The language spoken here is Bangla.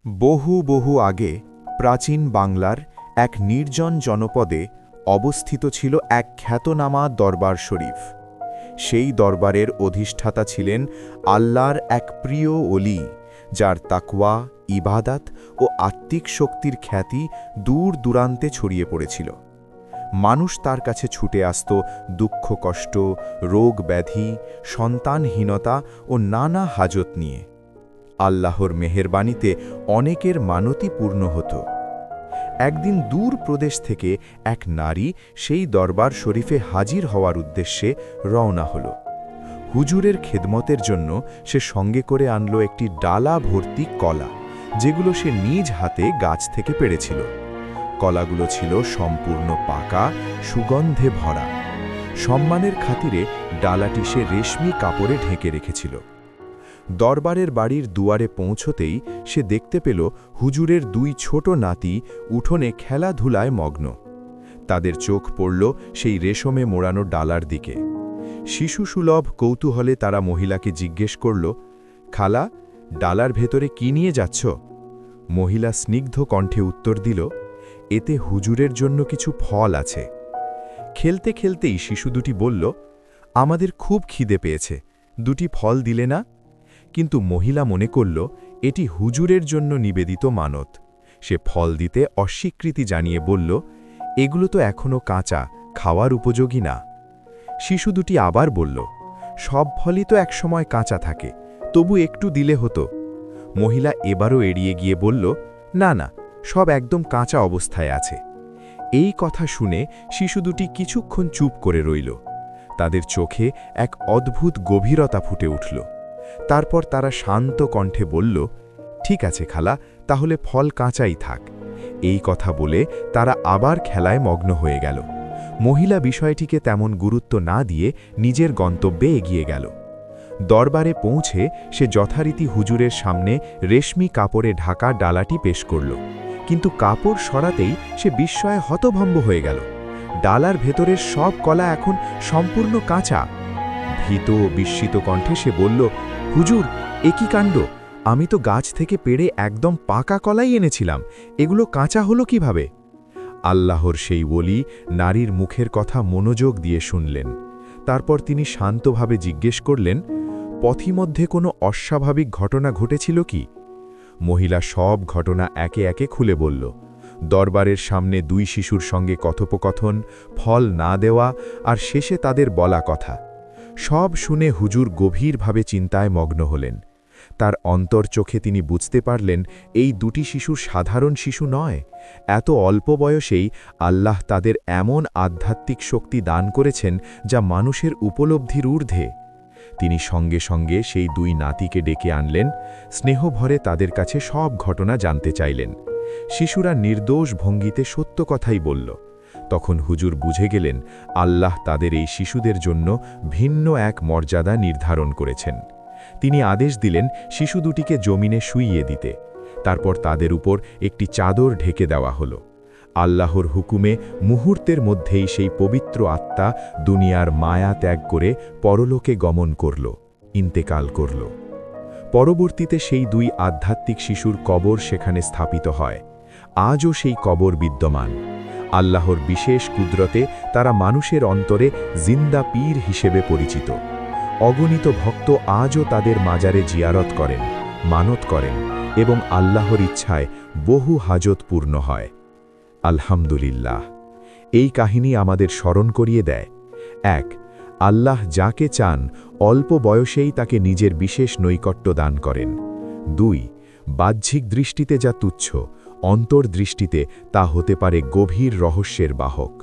বহু বহু আগে প্রাচীন বাংলার এক নির্জন জনপদে অবস্থিত ছিল এক খ্যাতনামা দরবার শরীফ। সেই দরবারের অধিষ্ঠাতা ছিলেন আল্লাহর এক প্রিয় অলি, যার তাকওয়া, ইবাদাত ও আত্মিক শক্তির খ্যাতি দূর দূরান্তে ছড়িয়ে পড়েছিল। মানুষ তার কাছে ছুটে আসত দুঃখ কষ্ট, রোগ ব্যাধি, সন্তানহীনতা ও নানা হাজত নিয়ে। আল্লাহর মেহেরবানিতে অনেকের মানতি পূর্ণ হতো। একদিন দূর প্রদেশ থেকে এক নারী সেই দরবার শরীফে হাজির হওয়ার উদ্দেশ্যে রওনা হল। হুজুরের খেদমতের জন্য সে সঙ্গে করে আনলো একটি ডালা ভর্তি কলা, যেগুলো সে নিজ হাতে গাছ থেকে পেড়েছিল। কলাগুলো ছিল সম্পূর্ণ পাকা, সুগন্ধে ভরা। সম্মানের খাতিরে ডালাটি সে রেশমি কাপড়ে ঢেকে রেখেছিল। দরবারের বাড়ির দুয়ারে পৌঁছতেই সে দেখতে পেল হুজুরের দুই ছোট নাতি উঠোনে খেলাধুলায় মগ্ন। তাদের চোখ পড়ল সেই রেশমে মোড়ানো ডালার দিকে। শিশুসুলভ কৌতূহলে তারা মহিলাকে জিজ্ঞেস করল, খালা, ডালার ভেতরে কি নিয়ে যাচ্ছ? মহিলা স্নিগ্ধ কণ্ঠে উত্তর দিল, এতে হুজুরের জন্য কিছু ফল আছে। খেলতে খেলতেই শিশু দুটি বলল, আমাদের খুব খিদে পেয়েছে, দুটি ফল দিলে না? কিন্তু মহিলা মনে করল এটি হুজুরের জন্য নিবেদিত মানত। সে ফল দিতে অস্বীকৃতি জানিয়ে বলল, এগুলো তো এখনও কাঁচা, খাওয়ার উপযোগী না। শিশু দুটি আবার বলল, সব ফলই তো একসময় কাঁচা থাকে, তবু একটু দিলে হতো। মহিলা এবারও এড়িয়ে গিয়ে বলল, না না, সব একদম কাঁচা অবস্থায় আছে। এই কথা শুনে শিশু দুটি কিছুক্ষণ চুপ করে রইল। তাদের চোখে এক অদ্ভুত গভীরতা ফুটে উঠল। তারপর তারা শান্ত কণ্ঠে বলল, ঠিক আছে খালা, তাহলে ফল কাঁচাই থাক। এই কথা বলে তারা আবার খেলায় মগ্ন হয়ে গেল। মহিলা বিষয়টিকে তেমন গুরুত্ব না দিয়ে নিজের গন্তব্যে এগিয়ে গেল। দরবারে পৌঁছে সে যথারীতি হুজুরের সামনে রেশমি কাপড়ে ঢাকা ডালাটি পেশ করল। কিন্তু কাপড় সরাতেই সে বিস্ময়ে হতভম্ব হয়ে গেল। ডালার ভেতরের সব কলা এখন সম্পূর্ণ কাঁচা। ভীত ও বিস্মিত কণ্ঠে সে বলল, হুজুর, এ কি কাণ্ড! আমি তো গাছ থেকে পেড়ে একদম পাকা কলাই এনেছিলাম, এগুলো কাঁচা হলো কিভাবে? আল্লাহর সেই ওলি নারীর মুখের কথা মনোযোগ দিয়ে শুনলেন। তারপর তিনি শান্তভাবে জিজ্ঞেস করলেন, পথিমধ্যে কোনো অস্বাভাবিক ঘটনা ঘটেছিল কি? মহিলা সব ঘটনা একে একে খুলে বলল। দরবারের সামনে দুই শিশুর সঙ্গে কথোপকথন, ফল না দেওয়া আর শেষে তাদের বলা কথা। সব শুনে হুজুর গভীরভাবে চিন্তায় মগ্ন হলেন। তার অন্তর চোখে তিনি বুঝতে পারলেন, এই দুটি শিশু সাধারণ শিশু নয়। এত অল্প বয়সেই আল্লাহ তাদের এমন আধ্যাত্মিক শক্তি দান করেছেন যা মানুষের উপলব্ধির ঊর্ধ্বে। তিনি সঙ্গে সঙ্গে সেই দুই নাতিকে ডেকে আনলেন, স্নেহভরে তাদের কাছে সব ঘটনা জানতে চাইলেন। শিশুরা নির্দোষ ভঙ্গিতে সত্য কথাই বলল। তখন হুজুর বুঝে গেলেন, আল্লাহ তাদের এই শিশুদের জন্য ভিন্ন এক মর্যাদা নির্ধারণ করেছেন। তিনি আদেশ দিলেন শিশু দুটিকে জমিনে শুইয়ে দিতে। তারপর তাদের উপর একটি চাদর ঢেকে দেওয়া হলো। আল্লাহর হুকুমে মুহূর্তের মধ্যেই সেই পবিত্র আত্মা দুনিয়ার মায়া ত্যাগ করে পরলোকে গমন করল, ইন্তেকাল করল। পরবর্তীতে সেই দুই আধ্যাত্মিক শিশুর কবর সেখানে স্থাপিত হয়। আজও সেই কবর বিদ্যমান। আল্লাহর বিশেষ কুদরতে তারা মানুষের অন্তরে জিন্দা পীর হিসেবে পরিচিত। অগণিত ভক্ত আজও তাদের মাজারে জিয়ারত করেন, মানত করেন এবং আল্লাহর ইচ্ছায় বহু হাজত পূর্ণ হয়। আলহামদুলিল্লাহ। এই কাহিনী আমাদের স্মরণ করিয়ে দেয়, ১. আল্লাহ যাকে চান অল্প বয়সেই তাকে নিজের বিশেষ নৈকট্য দান করেন। ২. বাহ্যিক দৃষ্টিতে যা তুচ্ছ, অন্তর্দৃষ্টিতে তা হতে পারে গভীর রহস্যের বাহক।